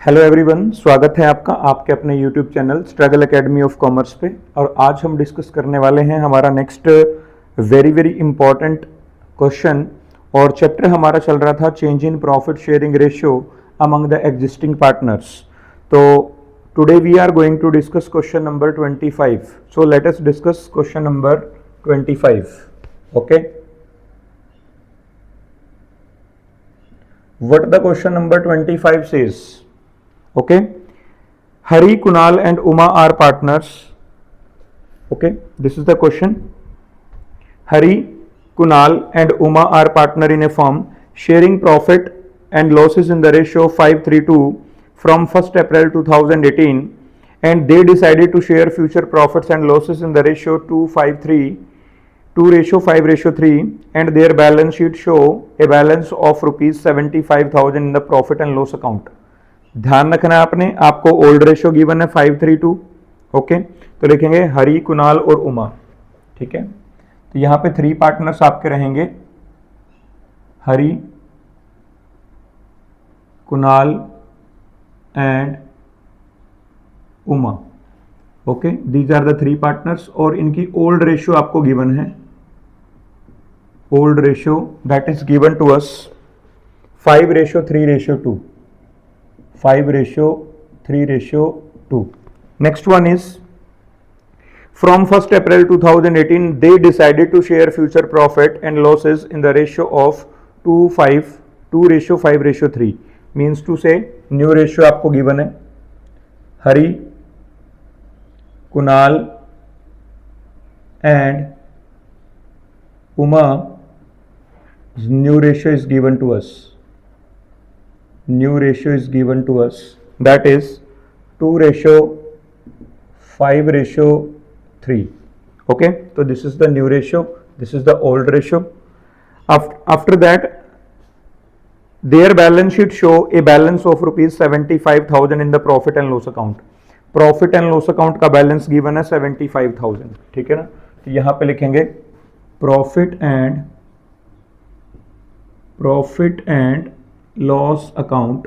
Hello everyone, स्वागत है आपका आपके अपने YouTube channel struggle academy of commerce पे। और आज हम डिस्कस करने वाले हैं हमारा next very very important question. और चैप्टर हमारा चल रहा था change in profit sharing ratio among the existing partners. तो today we are going to discuss question number 25। So let us discuss question number 25। Okay, what the question number 25 says. Okay, Hari, Kunal and Uma are partners. Okay, this is the question. Hari, Kunal and Uma are partner in a firm sharing profit and losses in the ratio 5:3:2 from 1st April 2018, and they decided to share future profits and losses in the ratio 2:5:3 and their balance sheet show a balance of rupees 75,000 in the profit and loss account. ध्यान रखना है आपने, आपको old ratio given है 5:3:2। Okay, तो लिखेंगे हरी, कुणाल और उमा। ठीक है, तो यहां पे 3 पार्टनर्स आपके रहेंगे, Hari, Kunal and Uma. Okay, these are the 3 partners और इनकी ओल्ड रेशियो आपको गिवन है। old ratio that is given to us 5:3:2, 5:3:2. Next one is from 1st April 2018 they decided to share future profit and losses in the ratio of 2:5:3, means to say new ratio आपको given है, हरी, Kunal and Uma. New ratio is given to us. New ratio is given to us. That is 2:5:3. Okay. So this is the new ratio. This is the old ratio. After that, their balance sheet show a balance of rupees 75,000 in the profit and loss account. Profit and loss account का balance given है 75,000. ठीक है ना, तो यहाँ पे लिखेंगे profit and loss account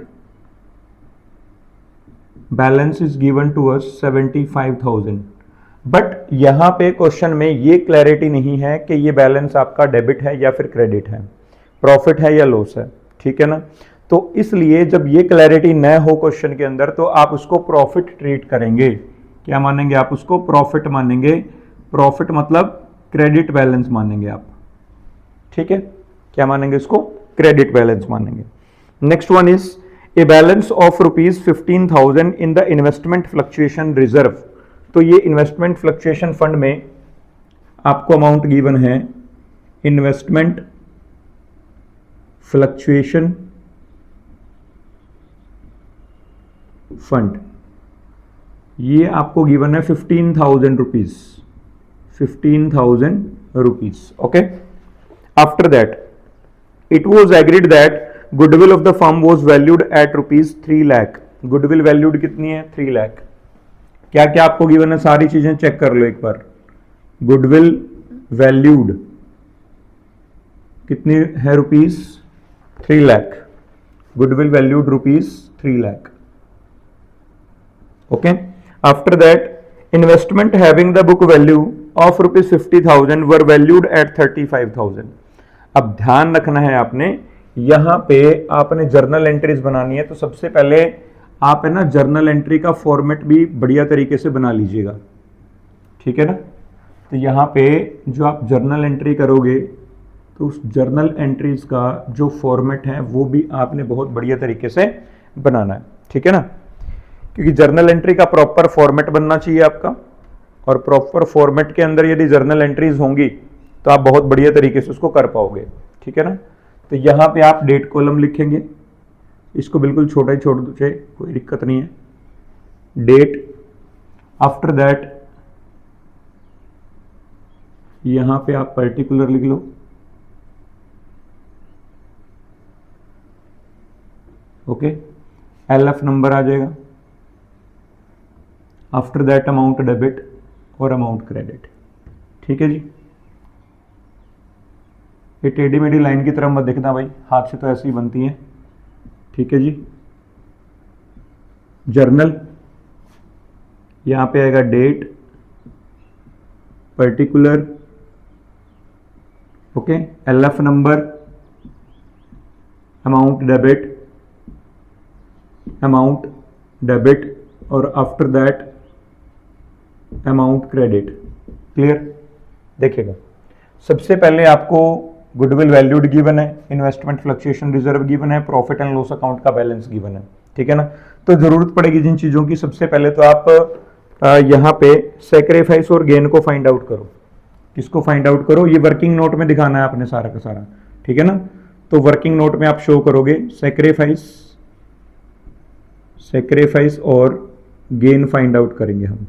balance is given to us 75,000. But यहां पे क्वेश्चन में ये क्लैरिटी नहीं है कि ये बैलेंस आपका डेबिट है या फिर क्रेडिट है, प्रॉफिट है या लॉस है। ठीक है ना, तो इसलिए जब ये क्लैरिटी न हो क्वेश्चन के अंदर तो आप उसको प्रॉफिट ट्रीट करेंगे। क्या मानेंगे आप उसको? प्रॉफिट मानेंगे। प्रॉफिट मतलब क्रेडिट बैलेंस मानेंगे आप। ठीक है, क्या मानेंगे इसको? क्रेडिट बैलेंस मानेंगे। Next one is a balance of rupees 15,000 in the investment fluctuation reserve. तो ये इन्वेस्टमेंट फ्लक्चुएशन फंड में आपको अमाउंट गिवन है, इन्वेस्टमेंट फ्लक्चुएशन फंड, ये आपको गिवन है 15,000 rupees, 15,000 rupees. Okay, after that it was agreed that goodwill of the firm was valued at rupees 3 lakh. goodwill valued कितनी है? 3 लाख। क्या क्या आपको गिवन है, सारी चीजें चेक कर लो एक बार। goodwill valued कितनी है? Rupees 3 lakh. goodwill valued rupees 3 lakh. Okay, after that investment having the book value of rupees 50,000 were valued at 35,000। अब ध्यान रखना है आपने, यहां पे आपने जर्नल एंट्रीज बनानी है, तो सबसे पहले आप है ना जर्नल एंट्री का फॉर्मेट भी बढ़िया तरीके से बना लीजिएगा। ठीक है ना, तो यहां पे जो आप जर्नल एंट्री करोगे तो उस जर्नल एंट्रीज का जो फॉर्मेट है वो भी आपने बहुत बढ़िया तरीके से बनाना है। ठीक है ना, क्योंकि जर्नल एंट्री का प्रॉपर फॉर्मेट बनना चाहिए आपका, और प्रॉपर फॉर्मेट के अंदर यदि जर्नल एंट्रीज होंगी तो आप बहुत बढ़िया तरीके से उसको कर पाओगे। ठीक है ना, तो यहां पे आप डेट कॉलम लिखेंगे, इसको बिल्कुल छोटा ही छोड़ दीजिए, कोई दिक्कत नहीं है, डेट। आफ्टर दैट यहां पे आप पर्टिकुलर लिख लो, ओके, LF नंबर आ जाएगा। आफ्टर दैट अमाउंट डेबिट और अमाउंट क्रेडिट। ठीक है जी, ये टेढ़ी मेढ़ी लाइन की तरफ मत देखना भाई, हाथ से तो ऐसी ही बनती है। ठीक है जी, जर्नल, यहां पे आएगा date, particular, okay, LF number, amount debit और after that amount credit. Clear? देखिएगा, सबसे पहले आपको गुडविल वैल्यूड गिवन है, इन्वेस्टमेंट फ्लक्चुएशन रिजर्व गिवन है, प्रॉफिट एंड लॉस अकाउंट का बैलेंस गिवन है, ठीक है ना। तो जरूरत पड़ेगी जिन चीजों की, सबसे पहले तो आप यहाँ पे सेक्रीफाइस और गेन को फाइंड आउट करो। किसको फाइंड आउट करो? ये वर्किंग नोट में दिखाना है आपने सारा का सारा, ठीक है ना। तो वर्किंग नोट में आप शो करोगे सेक्रीफाइस और गेन फाइंड आउट करेंगे हम।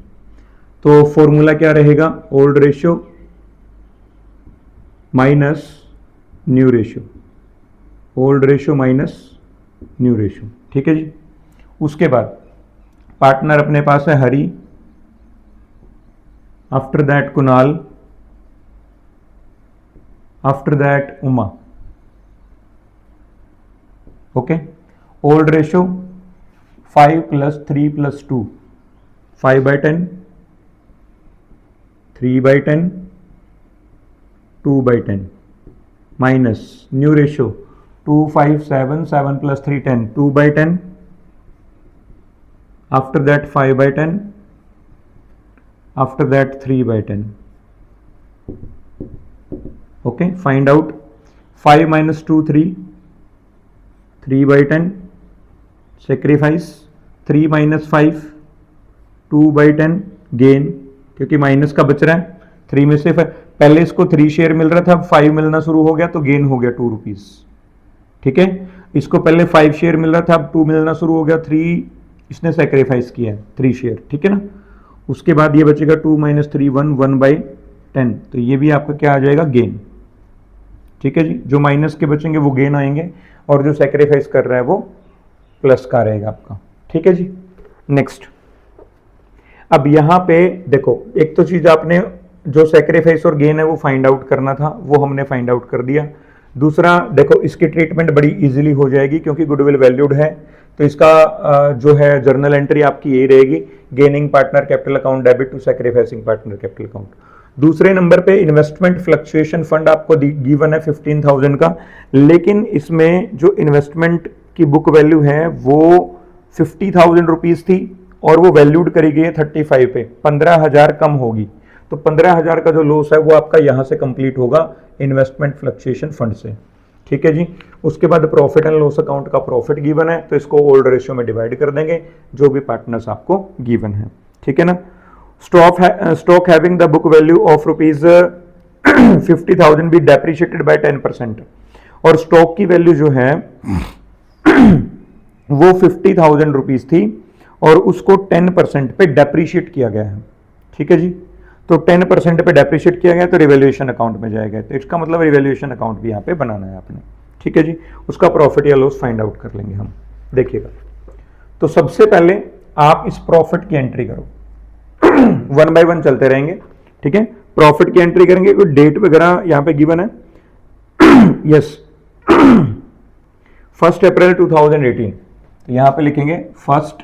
तो फॉर्मूला क्या रहेगा? Old ratio minus new ratio, old ratio minus new ratio, ठीक है जी। उसके बाद पार्टनर अपने पास है Hari, after that Kunal, after that Uma, okay. Old ratio 5 + 3 + 2, 5/10, 3/10, 2/10, minus new ratio 2, 5, 7, 7 + 3, 10, 2/10, after that 5/10, after that 3/10, okay. Find out 5 - 2, 3, 3/10, sacrifice 3 - 5, 2/10, gain, क्योंकि माइनस का बच रहा है 3 में से, पहले इसको 3 शेयर मिल रहा था, अब 5 मिलना शुरू हो गया तो गेन हो गया 2 रुपीज, ठीक है। इसको पहले 5 शेयर मिल रहा था, अब 2 मिलना शुरू हो गया, 3 इसने सेक्रीफाइस किया 3 शेयर, ठीक है ना। उसके बाद ये बचेगा 2 - 3, 1, 1/10, तो ये भी आपका क्या आ जाएगा? गेन, ठीक है जी। जो माइनस के बचेंगे वो गेन आएंगे और जो सेक्रीफाइस कर रहा है वो प्लस का रहेगा आपका, ठीक है जी। नेक्स्ट, अब यहां पे देखो, एक तो चीज आपने जो सेक्रीफाइस और गेन है वो फाइंड आउट करना था, वो हमने फाइंड आउट कर दिया। दूसरा देखो, इसकी ट्रीटमेंट बड़ी इजीली हो जाएगी क्योंकि गुडविल वैल्यूड है, तो इसका जो है जर्नल एंट्री आपकी यही रहेगी, gaining partner capital account debit to sacrificing partner capital account. दूसरे नंबर पे इन्वेस्टमेंट फ्लक्चुएशन फंड आपको गिवन है 15,000 का, लेकिन इसमें जो इन्वेस्टमेंट की बुक वैल्यू है वो 50,000 रुपीज थी और वो वैल्यूड करी गई है 35 पे, 15,000 कम होगी, तो 15,000 का जो लॉस है वो आपका यहां से कंप्लीट होगा इन्वेस्टमेंट फ्लक्चुएशन फंड से, ठीक है जी। उसके बाद प्रॉफिट एंड लॉस अकाउंट का प्रॉफिट गिवन है, तो इसको ओल्ड रेशियो में डिवाइड कर देंगे जो भी पार्टनर्स आपको गिवन है, ठीक है ना। Stock having the book value of rupees 50,000 be depreciated by 10%, और स्टॉक की वैल्यू जो है वो 50,000 रुपीज थी और उसको 10% पे डेप्रिशिएट किया गया है, ठीक है जी। तो 10% पे डेप्रिशिएट किया गया तो रिवैल्यूएशन अकाउंट में जाएगा, तो इसका मतलब रिवैल्यूएशन अकाउंट भी यहाँ पे बनाना है आपने, ठीक है जी। उसका प्रॉफिट या लॉस फाइंड आउट कर लेंगे हम। देखिएगा, तो सबसे पहले आप इस प्रॉफिट की एंट्री करो, 1 बाय 1 चलते रहेंगे, ठीक है। प्रॉफिट की एंट्री करेंगे, कोई डेट वगैरह यहाँ पे गिवन है, यस 1 अप्रैल 2018, तो यहां पे लिखेंगे 1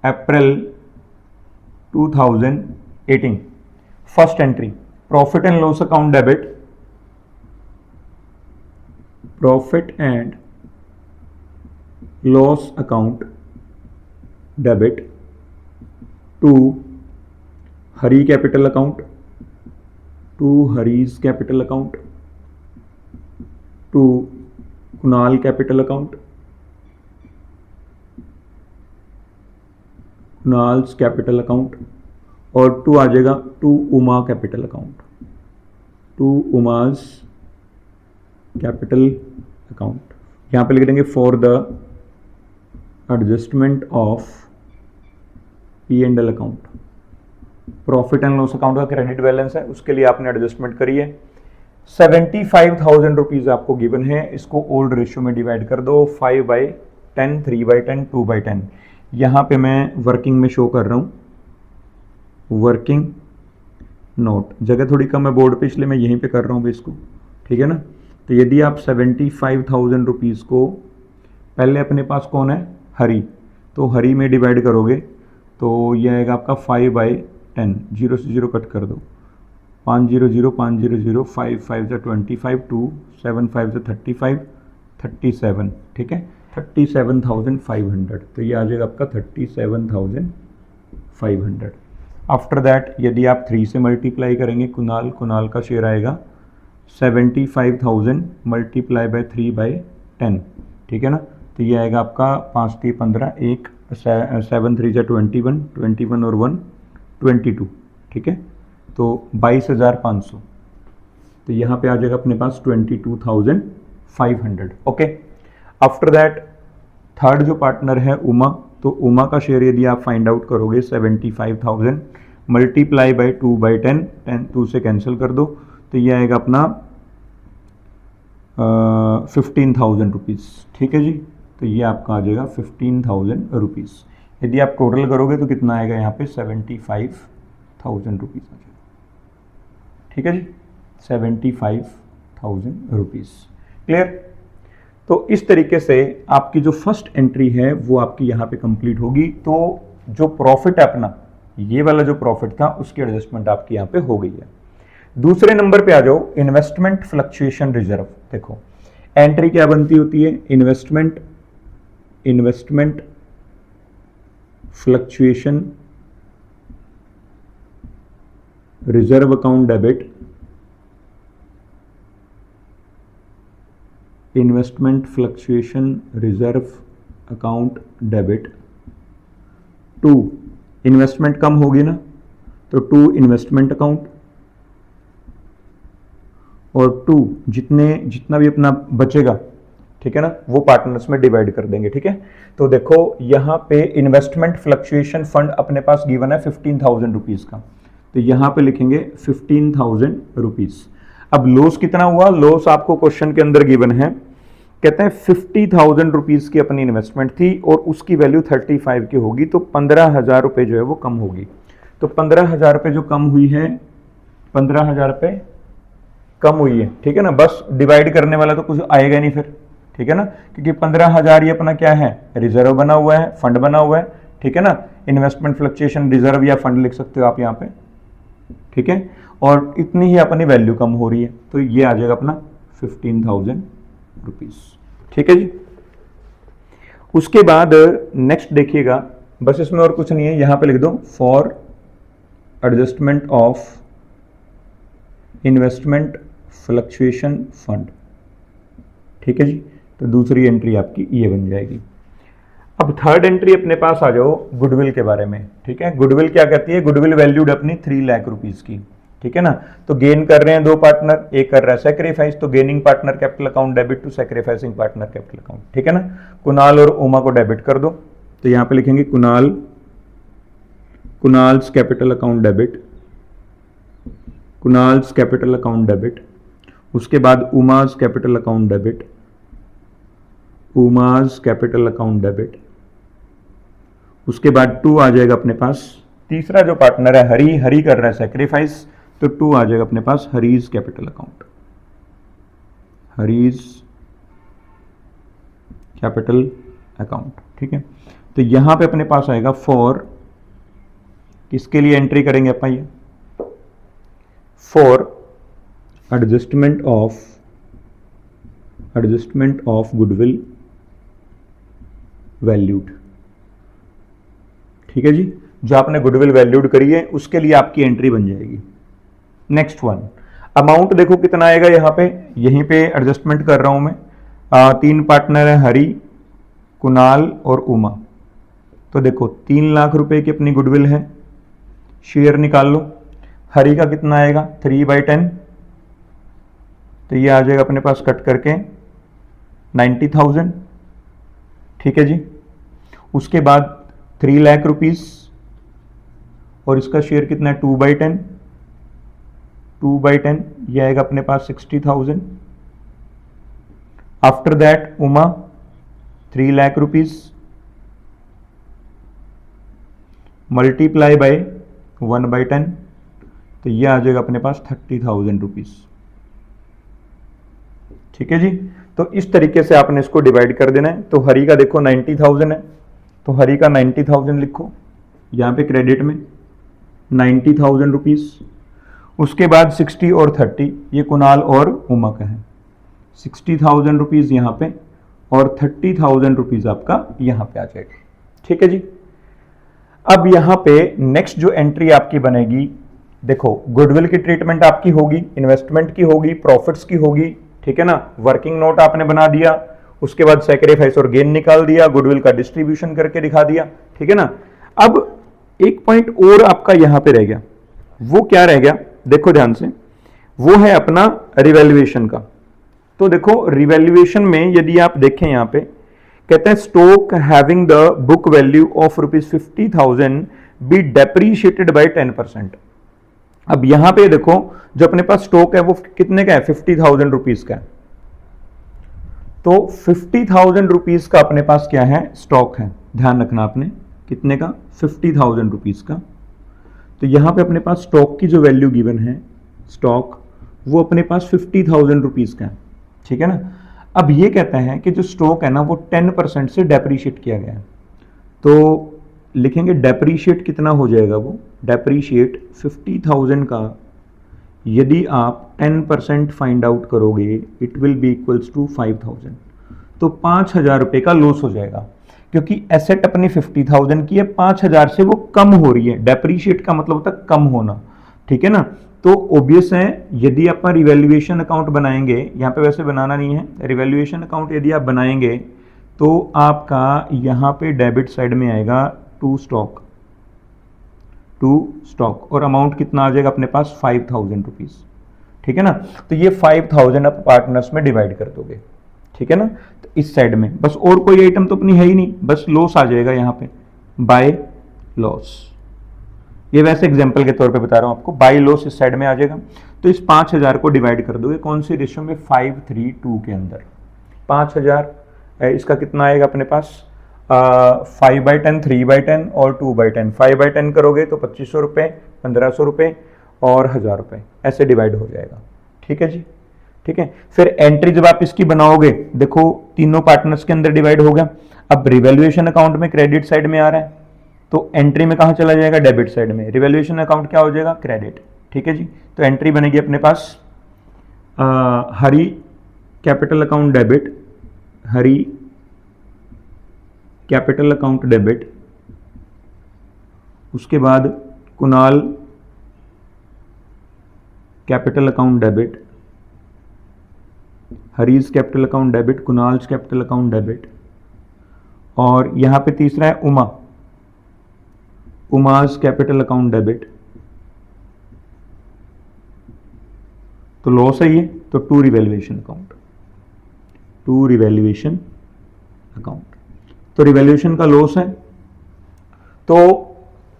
April 2018। First entry profit and loss account debit, profit and loss account debit to Hari capital account, to Hari's capital account, to Kunal capital account, Kunal's capital account, और टू आ जाएगा to Uma capital account, to Uma's capital account. यहां पे लिख देंगे for the adjustment of P&L account. Profit and loss account का credit balance है, उसके लिए आपने एडजस्टमेंट करी है। 75,000 रुपीज आपको गिवन है, इसको ओल्ड रेशियो में डिवाइड कर दो, 5/10, 3/10, 2/10। यहां पे मैं वर्किंग में शो कर रहा हूं, वर्किंग नोट, जगह थोड़ी कम है बोर्ड पे इसलिए मैं यहीं पे कर रहा हूं इसको, ठीक है ना। तो यदि आप 75,000 रुपीज को, पहले अपने पास कौन है, हरी, तो हरी में डिवाइड करोगे तो ये आएगा आपका 5/10, 0 से 0 कट कर दो, 5 0 0 5 0 0, 5 5 से 25, 2 7 5 से 35, 37, ठीक है, 37,500। तो ये आ जाएगा आपका 37,500। आफ्टर दैट यदि आप 3 से मल्टीप्लाई करेंगे कुणाल का शेयर आएगा 75,000 मल्टीप्लाई बाय 3/10, ठीक है ना। तो ये आएगा आपका 5 3 15, 1 7 3 21, 21 और 1 22, ठीक है, तो 22,500। तो यहाँ पे आ जाएगा अपने पास 22,500। ओके, आफ्टर दैट थर्ड जो पार्टनर है उमा, तो उमा का शेयर यदि आप फाइंड आउट करोगे 75,000 मल्टीप्लाई बाय 2/10, 2 से कैंसिल कर दो, तो ये आएगा अपना 15,000 रुपीज़, ठीक है जी। तो ये आपका आ जाएगा 15,000 रुपीज़। यदि आप टोटल करोगे तो कितना आएगा यहाँ पे 75,000 रुपीज़ आ जाएगा, ठीक है जी, 75,000 रुपीज़। क्लियर। तो इस तरीके से आपकी जो फर्स्ट एंट्री है वो आपकी यहाँ पे कंप्लीट होगी। तो जो प्रॉफिट है अपना, ये वाला जो प्रॉफिट था उसकी एडजस्टमेंट आपकी यहाँ पे हो गई है। दूसरे नंबर पे आ जाओ, इन्वेस्टमेंट फ्लक्चुएशन रिजर्व। देखो एंट्री क्या बनती होती है, investment fluctuation reserve account debit, investment fluctuation reserve account debit. 2 investment कम होगी ना, तो 2 इन्वेस्टमेंट अकाउंट, और 2 जितना भी अपना बचेगा, ठीक है ना, वो पार्टनर्स में डिवाइड कर देंगे, ठीक है। तो देखो यहाँ पे इन्वेस्टमेंट फ्लक्चुएशन फंड अपने पास गिवन है 15,000 रुपीज का, तो यहाँ पे लिखेंगे 15,000 रुपीज। अब लॉस कितना हुआ, लॉस आपको क्वेश्चन के अंदर गिवन है, कहते हैं 50,000 रुपीज की अपनी इन्वेस्टमेंट थी और उसकी वैल्यू 35 की होगी, तो 15,000 रुपए जो है वो कम होगी। तो 15,000 रुपए जो कम हुई है, 15,000 रुपए कम हुई है, ठीक है ना, बस डिवाइड करने वाला तो कुछ आएगा नहीं फिर, ठीक है ना, क्योंकि 15,000 ये अपना क्या है, रिजर्व बना हुआ है, फंड बना हुआ है, ठीक है ना। इन्वेस्टमेंट फ्लक्चुएशन रिजर्व या फंड लिख सकते हो आप यहाँ पे, ठीक है, और इतनी ही अपनी वैल्यू कम हो रही है, तो ये आ जाएगा अपना 15,000 रुपीज, ठीक है जी। उसके बाद नेक्स्ट देखिएगा, बस इसमें और कुछ नहीं है, यहां पे लिख दो for adjustment of investment fluctuation fund, ठीक है जी। तो दूसरी एंट्री आपकी ये बन जाएगी। अब थर्ड एंट्री अपने पास आ जाओ गुडविल के बारे में, ठीक है। गुडविल क्या कहती है, गुडविल वैल्यूड अपनी 3 लाख रुपीज की, ठीक है ना। तो गेन कर रहे हैं 2 पार्टनर, एक कर रहा है सेक्रीफाइस, तो gaining partner capital account debit to sacrificing partner capital account, ठीक है ना। कुणाल और उमा को डेबिट कर दो, तो यहां पे लिखेंगे Kunal's capital account debit, Kunal's capital account debit. उसके बाद Uma's capital account debit, Uma's capital account debit. उसके बाद 2 आ जाएगा अपने पास, तीसरा जो पार्टनर है हरी कर रहा है सेक्रीफाइस, तो 2 आ जाएगा अपने पास Hari's capital account, Hari's capital account, ठीक है। तो यहां पे अपने पास आएगा फॉर, किसके लिए एंट्री करेंगे अपन, ये for adjustment of goodwill valued, ठीक है जी। जो आपने गुडविल वैल्यूड करी है उसके लिए आपकी एंट्री बन जाएगी। नेक्स्ट वन, अमाउंट देखो कितना आएगा, यहां पे यहीं पे एडजस्टमेंट कर रहा हूं मैं। 3 पार्टनर है हरी, कुणाल और उमा, तो देखो 3 लाख रुपए की अपनी गुडविल है, शेयर निकाल लो। हरी का कितना आएगा 3/10, तो ये आ जाएगा अपने पास कट करके 90,000, ठीक है जी। उसके बाद 3 लाख रुपीज और इसका शेयर कितना है 2/10, 2/10 ये आएगा अपने पास 60,000। After that Uma 3 lakh rupees multiply by 1/10, तो ये आ जाएगा अपने पास 30,000 रुपीज, ठीक है जी। तो इस तरीके से आपने इसको डिवाइड कर देना है। तो हरी का देखो 90,000 है, तो हरी का 90,000 लिखो यहाँ पे क्रेडिट में 90,000 रुपीज़। उसके बाद 60 और 30 ये कुणाल और उमा का है, 60,000 रुपीज़ यहाँ पे और 30,000 रुपीज़ आपका यहाँ पे आ जाएगा। ठीक है जी। अब यहाँ पे नेक्स्ट जो एंट्री आपकी बनेगी, देखो गुडविल की ट्रीटमेंट आपकी होगी, इन्वेस्टमेंट की होगी, प्रॉफिट्स की होगी, ठीक है ना। वर्किंग नोट आपने बना दिया, उसके बाद सैक्रिफाइस और गेन निकाल दिया, गुडविल का डिस्ट्रीब्यूशन करके दिखा दिया, ठीक है ना। अब एक पॉइंट और आपका यहां पे रह गया, वो क्या रह गया देखो ध्यान से, वो है अपना रिवैल्यूएशन का। तो देखो रिवैल्यूएशन में यदि आप देखें यहां पे कहते हैं stock having the book value of ₹50,000 be depreciated by 10%। अब यहां पे देखो जो अपने पास स्टॉक है वो कितने का है, 50,000 रुपीज का है। तो 50,000 रुपीज का अपने पास क्या है, स्टॉक है। ध्यान रखना आपने कितने का, 50,000 रुपीज का। तो यहां पे अपने पास स्टॉक की जो वैल्यू गिवन है, स्टॉक वो अपने पास 50,000 रुपीज का है, ठीक है ना। अब ये कहता है कि जो स्टॉक है ना वो 10% से डेप्रीशिएट किया गया है। तो लिखेंगे डेप्रीशिएट कितना हो जाएगा, वो डेप्रीशिएट 50,000 का यदि आप 10% फाइंड आउट करोगे it will be equals to 5,000। तो 5,000 रुपये का लॉस हो जाएगा, क्योंकि एसेट अपनी 50,000 की है, 5,000 से वो कम हो रही है। डेप्रीशिएट का मतलब होता है कम होना, ठीक है ना। तो ऑब्वियस है यदि आप रिवैल्यूएशन अकाउंट बनाएंगे, यहाँ पे वैसे बनाना नहीं है, रिवैल्यूएशन अकाउंट यदि आप बनाएंगे तो आपका यहाँ पे डेबिट साइड में आएगा टू स्टॉक और अमाउंट कितना आ जाएगा अपने पास 5,000 रुपीज, ठीक है ना। तो ये 5,000 आप पार्टनर्स में डिवाइड कर दोगे, ठीक है ना। तो इस साइड में बस और कोई आइटम तो अपनी है ही नहीं, बस लॉस आ जाएगा यहाँ पे, बाय लॉस। ये वैसे एग्जांपल के तौर पे बता रहा हूं आपको, बाय लॉस इस साइड में आ जाएगा। तो इस 5,000 को डिवाइड कर दोगे कौन सी रेशियो में, 5:3:2 के अंदर। 5,000 इसका कितना आएगा अपने पास, 5/10, 3/10 और 2/10। 5/10 करोगे तो 2,500 रुपये, 1,500 रुपये और 1,000 रुपये, ऐसे डिवाइड हो जाएगा, ठीक है जी। ठीक है, फिर एंट्री जब आप इसकी बनाओगे, देखो तीनों पार्टनर्स के अंदर डिवाइड हो गया। अब रिवैल्यूएशन अकाउंट में क्रेडिट साइड में आ रहा है, तो एंट्री में कहां चला जाएगा, डेबिट साइड में। रिवैल्यूएशन अकाउंट क्या हो जाएगा, क्रेडिट, ठीक है जी। तो एंट्री बनेगी अपने पास Hari capital account debit, Hari capital account debit. उसके बाद Kunal capital account debit, Hari's capital account debit, Kunal's capital account debit. और यहां पे तीसरा है उमास कैपिटल अकाउंट डेबिट। तो लॉस है ये, तो to revaluation account, to revaluation account. तो रिवैल्यूएशन का लॉस है, तो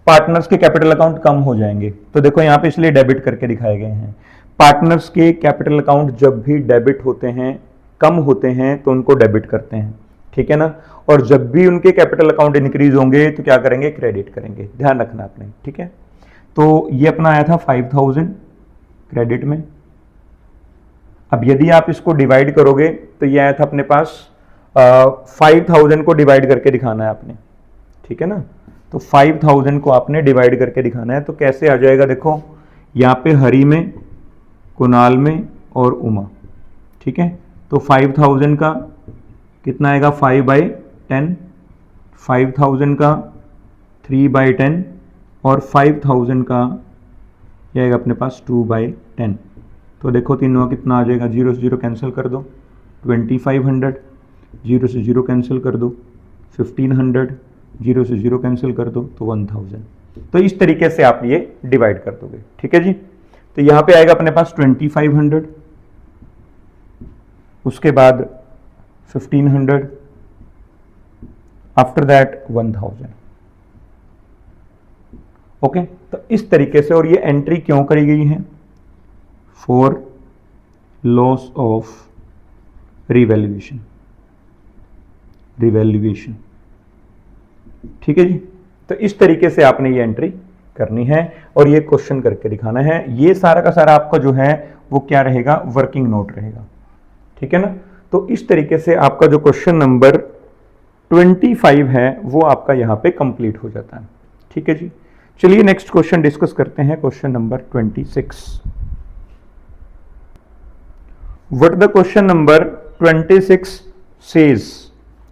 पार्टनर्स के कैपिटल अकाउंट कम हो जाएंगे। तो देखो यहां पे इसलिए डेबिट करके दिखाए गए हैं। पार्टनर्स के कैपिटल अकाउंट जब भी डेबिट होते हैं, कम होते हैं, तो उनको डेबिट करते हैं, ठीक है ना। और जब भी उनके कैपिटल अकाउंट इंक्रीज होंगे तो क्या करेंगे, क्रेडिट करेंगे। ध्यान रखना आपने, ठीक है। तो ये अपना आया था 5,000 क्रेडिट में। अब यदि आप इसको डिवाइड करोगे तो ये आया था अपने पास 5,000 को डिवाइड करके दिखाना है आपने, ठीक है ना। तो 5,000 को आपने डिवाइड करके दिखाना है। तो कैसे आ जाएगा, देखो यहाँ पे हरी में, कुणाल में और उमा, ठीक है। तो 5,000 का कितना आएगा, 5/10, 5,000 का 3/10 और 5,000 का ये आएगा अपने पास 2/10। तो देखो तीनों का कितना आ जाएगा, 0 से 0 कैंसिल कर दो, 2,500, 0 से 0 कैंसिल कर दो, 1,500, 0 से 0 कैंसिल कर दो, तो 1,000। तो इस तरीके से आप ये डिवाइड कर दोगे, ठीक है जी। तो यहां पे आएगा अपने पास 2,500, उसके बाद 1,500, आफ्टर दैट 1,000। ओके, तो इस तरीके से। और ये एंट्री क्यों करी गई है, for loss of revaluation, revaluation, ठीक है जी। तो इस तरीके से आपने ये एंट्री करनी है और ये क्वेश्चन करके दिखाना है। ये सारा का सारा आपका जो है वो क्या रहेगा, वर्किंग नोट रहेगा, ठीक है ना। तो इस तरीके से आपका जो क्वेश्चन नंबर 25 है वो आपका यहां पे कंप्लीट हो जाता है। ठीक है जी, चलिए नेक्स्ट क्वेश्चन डिस्कस करते हैं, question number 26। What the question number 26 says.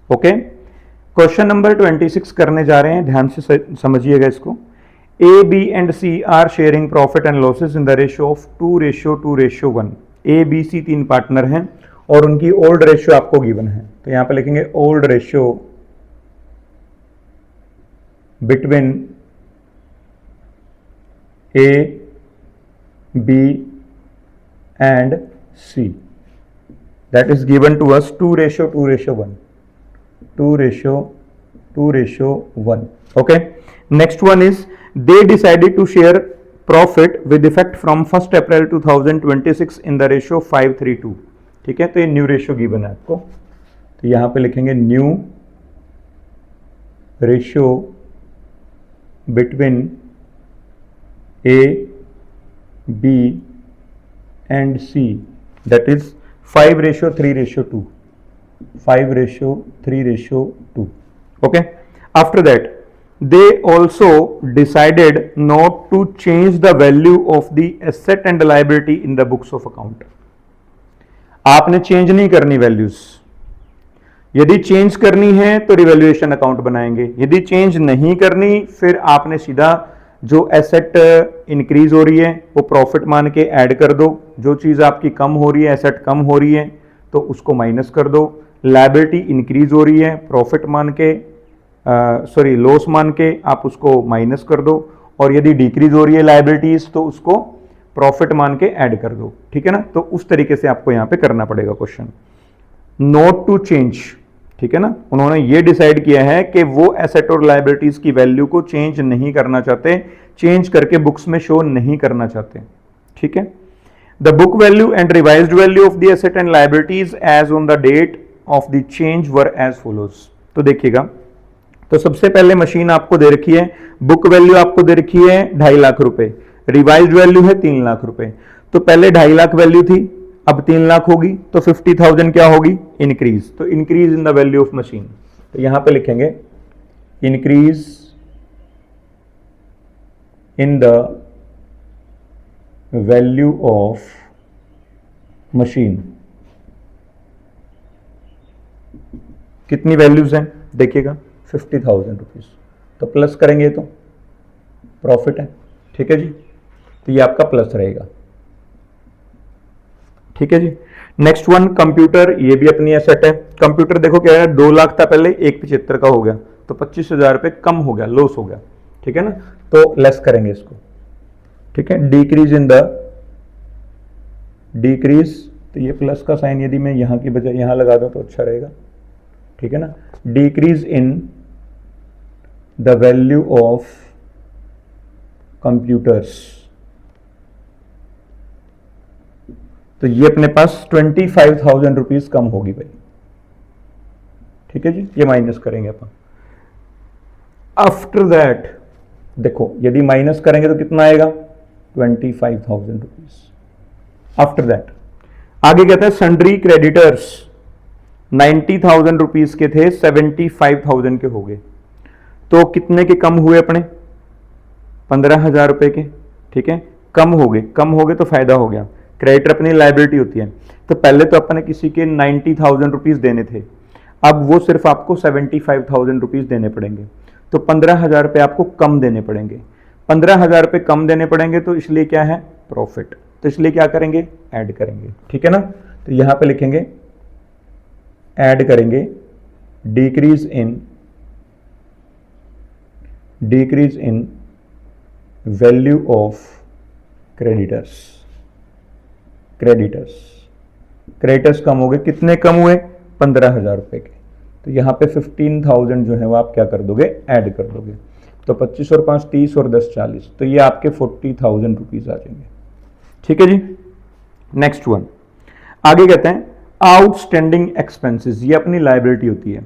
Okay, question number 26 करने जा रहे हैं, ध्यान से समझिएगा इसको। A B and C are sharing profit and losses in the ratio of 2:1। A B C तीन पार्टनर हैं और उनकी ओल्ड रेशियो आपको गिवन है, तो यहां पे लिखेंगे old ratio between A B and C, that is given to us 2:1, 2:1. Okay, next one is they decided to share profit with effect from 1st April 2026 in the ratio 5:3:2. ठीक है, तो ये न्यू रेशियो गिवन है आपको, तो यहां पे लिखेंगे new ratio between A B and C, that is 5:3:2, 5:3:2. Okay, after that they also decided not to change the value of the asset and liability in the books of account. आपने change नहीं करनी values, यदि change करनी है तो revaluation account बनाएंगे, यदि change नहीं करनी फिर आपने सीधा जो एसेट इंक्रीज हो रही है वो प्रॉफिट मान के ऐड कर दो, जो चीज़ आपकी कम हो रही है, एसेट कम हो रही है तो उसको माइनस कर दो, लायबिलिटी इंक्रीज हो रही है प्रॉफिट मान के लॉस मान के आप उसको माइनस कर दो, और यदि डिक्रीज हो रही है लायबिलिटीज तो उसको प्रॉफिट मान के ऐड कर दो। ठीक है ना, तो उस तरीके से आपको यहाँ पे करना पड़ेगा क्वेश्चन। नोट टू चेंज, ठीक है ना, उन्होंने ये डिसाइड किया है कि वो एसेट और लायबिलिटीज की वैल्यू को चेंज नहीं करना चाहते, चेंज करके बुक्स में शो नहीं करना चाहते। ठीक है, the book value and revised value of the asset and liabilities as on the date of the change were as follows. तो देखिएगा, तो सबसे पहले मशीन आपको दे रखी है, बुक वैल्यू आपको दे रखी है 2.5 लाख रुपए, रिवाइज्ड वैल्यू है 3 लाख रुपए। तो पहले 2.5 लाख वैल्यू थी, अब 3 लाख होगी, तो 50,000 क्या होगी, इंक्रीज। तो increase in the value of machine, तो यहां पे लिखेंगे increase in the value of machine. कितनी वैल्यूज हैं देखिएगा, 50,000 रुपीज, तो प्लस करेंगे तो प्रॉफिट है। ठीक है जी, तो ये आपका प्लस रहेगा। ठीक है जी, नेक्स्ट वन कंप्यूटर, ये भी अपनी एसेट है। कंप्यूटर देखो क्या है, 2 लाख था पहले, 175 का हो गया, तो 25,000 रुपये कम हो गया, लॉस हो गया। ठीक है ना, तो लेस करेंगे इसको। ठीक है, डिक्रीज इन द डिक्रीज, तो ये प्लस का साइन यदि मैं यहां की बजाय यहां लगा दूं तो अच्छा रहेगा। ठीक है ना, decrease in the value of computers, तो ये अपने पास 25,000 रुपीज कम होगी भाई। ठीक है जी, ये माइनस करेंगे अपन। आफ्टर दैट देखो, यदि माइनस करेंगे तो कितना आएगा, 25,000 रुपीज। आफ्टर दैट आगे कहता है सन्ड्री क्रेडिटर्स 90,000 रुपीज के थे, 75,000 के हो गए, तो कितने के कम हुए अपने, 15,000 रुपए के। ठीक है, कम हो गए तो फायदा हो गया। क्रेडिटर अपनी लायबिलिटी होती है, तो पहले तो अपने किसी के 90,000 रुपीज देने थे, अब वो सिर्फ आपको 75,000 रुपीज देने पड़ेंगे, तो 15,000 रुपये आपको कम देने पड़ेंगे। 15,000 रुपये कम देने पड़ेंगे तो इसलिए क्या है, प्रॉफिट, तो इसलिए क्या करेंगे, ऐड करेंगे। ठीक है ना, तो यहां पे लिखेंगे ऐड करेंगे decrease in value of creditors कम हो गए, कितने कम हुए, 15,000 रुपए के, तो यहां पे 15,000 जो है वो आप क्या कर दोगे, ऐड कर दोगे, तो 25 और 5 30 और 10 40, तो ये आपके 40,000 रुपीज आ जाएंगे। ठीक है जी, नेक्स्ट वन आगे कहते हैं आउटस्टैंडिंग एक्सपेंसेस, ये अपनी लायबिलिटी होती है,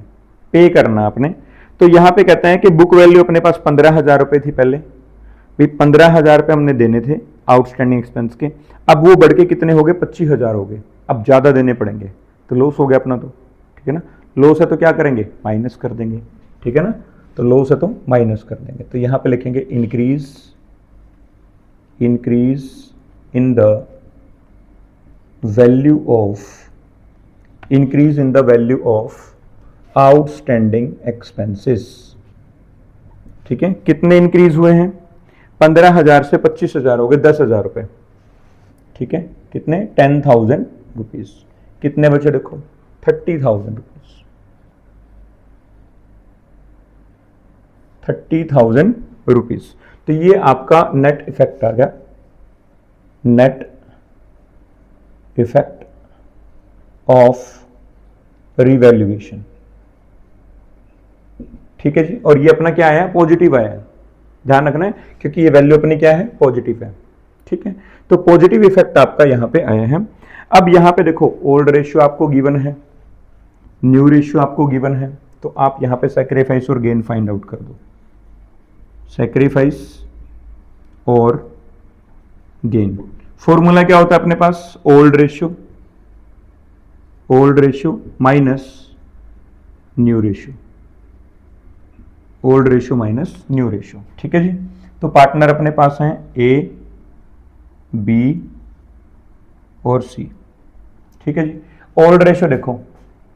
पे करना आपने। तो यहां पे कहते हैं कि बुक वैल्यू अपने पास 15,000 रुपए थी पहले, भाई 15,000 रुपये हमने देने थे आउटस्टैंडिंग एक्सपेंस के, अब वो बढ़ के कितने हो गए, 25,000 हो गए, अब ज्यादा देने पड़ेंगे, तो लॉस हो गया अपना। तो ठीक है ना, लॉस है तो क्या करेंगे, माइनस कर देंगे, ठीक है ना। तो लॉस है तो माइनस कर देंगे, तो यहां पे लिखेंगे increase in the value of outstanding expenses, ठीक है। कितने इंक्रीज हुए हैं, 15,000 से 25,000 हो गए, 10,000 रुपए, ठीक है। कितने, 10,000 रुपीज। कितने बचे देखो, 30,000 रुपीज, 30,000 रुपीज। तो ये आपका नेट इफेक्ट आ गया, नेट इफेक्ट ऑफ रिवैल्यूएशन, ठीक है जी। और ये अपना क्या आया, पॉजिटिव आया, ध्यान रखना है क्योंकि ये वैल्यू अपनी क्या है, पॉजिटिव है, ठीक है। तो पॉजिटिव इफेक्ट आपका यहां पे आया है। अब यहां पे देखो ओल्ड रेशियो आपको गिवन है, न्यू रेशियो आपको गिवन है, तो आप यहां पे सैक्रिफाइस और गेन फाइंड आउट कर दो, सैक्रिफाइस और गेन। फॉर्मूला क्या होता है अपने पास, old ratio minus new ratio, old ratio minus new ratio, ठीक है जी। तो पार्टनर अपने पास हैं ए, बी और सी, ठीक है जी। ओल्ड रेशियो देखो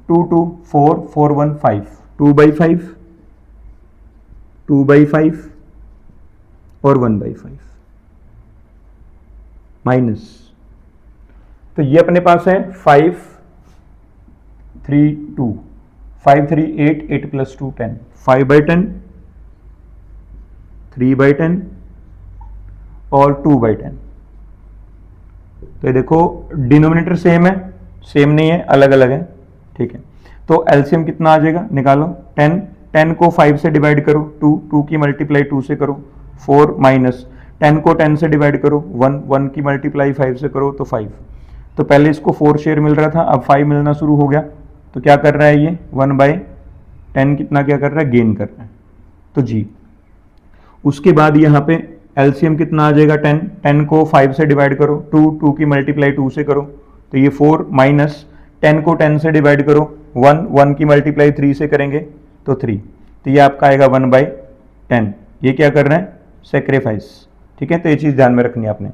2 2 4 4 1 5, 2/5, 2/5 और 1/5 माइनस, तो ये अपने पास है 5 3 2, 5 3 8, 8 + 2 10, 5/10, 3/10 और 2/10। तो ये देखो डिनोमिनेटर सेम है, सेम नहीं है, अलग अलग है, ठीक है। तो एलसीएम कितना आ जाएगा, निकालो, 10, 10 को 5 से डिवाइड करो, 2 की मल्टीप्लाई 2 से करो, 4 माइनस 10 को 10 से डिवाइड करो, 1 की मल्टीप्लाई 5 से करो तो 5। तो पहले इसको 4 शेयर मिल रहा था, अब 5 मिलना शुरू हो गया, तो क्या कर रहा है ये 1/10 कितना क्या कर रहा है, गेन कर रहा है, तो जी। उसके बाद यहाँ पे एलसीएम कितना आ जाएगा, 10, 10 को 5 से डिवाइड करो, 2 की मल्टीप्लाई 2 से करो, तो ये 4 माइनस 10 को 10 से डिवाइड करो, 1 की मल्टीप्लाई 3 से करेंगे तो 3, तो ये आपका आएगा 1/10। ये क्या कर रहे हैं, सेक्रीफाइस, ठीक है। तो ये चीज ध्यान में रखनी है आपने।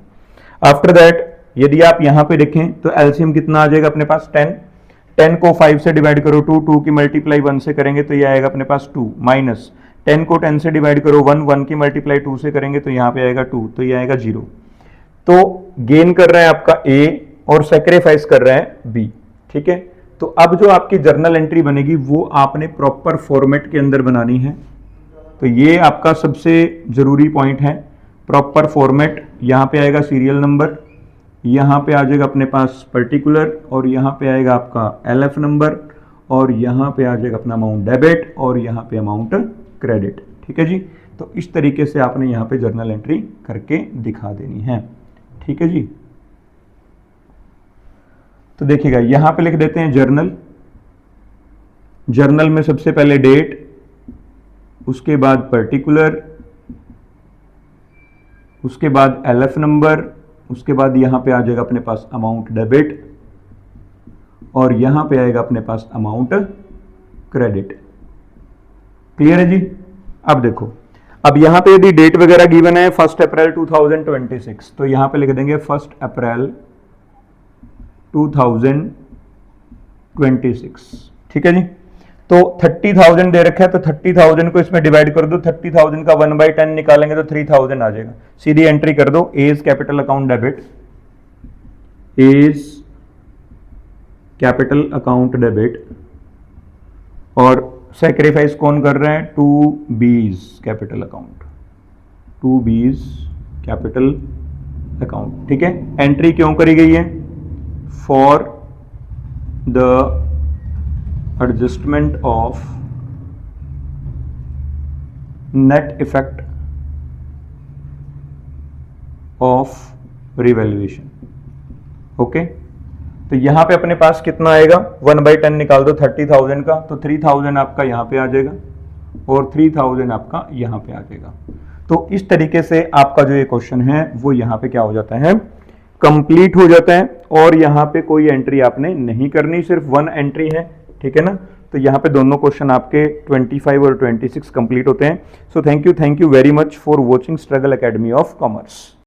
आफ्टर दैट यदि आप यहां पे देखें तो एलसीएम कितना आ जाएगा अपने पास, 10, 10 को 5 से डिवाइड करो, 2 की मल्टीप्लाई 1 से करेंगे तो ये आएगा अपने पास 2, माइनस 10 को 10 से डिवाइड करो, 1 की मल्टीप्लाई 2 से करेंगे तो यहाँ पे आएगा 2, तो ये आएगा 0। तो गेन कर रहा है आपका ए और सेक्रीफाइस कर रहा है बी, ठीक है। तो अब जो आपकी जर्नल एंट्री बनेगी वो आपने प्रॉपर फॉर्मेट के अंदर बनानी है, तो ये आपका सबसे जरूरी पॉइंट है, प्रॉपर फॉर्मेट। यहाँ पे आएगा सीरियल नंबर, यहाँ पे आ जाएगा अपने पास पर्टिकुलर, और यहाँ पे आएगा आपका एलएफ नंबर, और यहाँ पे आ जाएगा अपना अमाउंट डेबिट, और यहाँ पे अमाउंट क्रेडिट, ठीक है जी। तो इस तरीके से आपने यहाँ पे जर्नल एंट्री करके दिखा देनी है, ठीक है जी। तो देखिएगा यहाँ पे लिख देते हैं जर्नल, जर्नल में सबसे पहले डेट, उसके बाद पर्टिकुलर, उसके बाद एलएफ नंबर, उसके बाद यहां पे आ जाएगा अपने पास अमाउंट डेबिट, और यहां पे आएगा अपने पास अमाउंट क्रेडिट। क्लियर है जी। अब देखो, अब यहां पे यदि डेट वगैरह गिवन है 1 अप्रैल 2026, तो यहां पे लिख देंगे 1 अप्रैल 2026, ठीक है जी। तो 30,000 दे रखा है, तो 30,000 को इसमें डिवाइड कर दो, 30,000 का 1/10 निकालेंगे तो 3,000 आ जाएगा। सीधी एंट्री कर दो, as capital account debit, as capital account debit, और सैक्रिफाइस कौन कर रहे हैं, 2B's capital account, 2B's capital account, ठीक है। एंट्री क्यों करी गई है, for the adjustment of net effect of revaluation, okay. तो यहां पे अपने पास कितना आएगा, 1/10 निकाल दो 30,000 का, तो 3,000 आपका यहां पे आ जाएगा, और 3,000 आपका यहां पे आ जाएगा। तो इस तरीके से आपका जो ये क्वेश्चन है वो यहां पे क्या हो जाता है, कंप्लीट हो जाता है, और यहां पे कोई एंट्री आपने नहीं करनी, सिर्फ 1 एंट्री है, ठीक है ना। तो यहाँ पे दोनों क्वेश्चन आपके 25 और 26 कंप्लीट होते हैं। So thank you very much for watching struggle academy of commerce.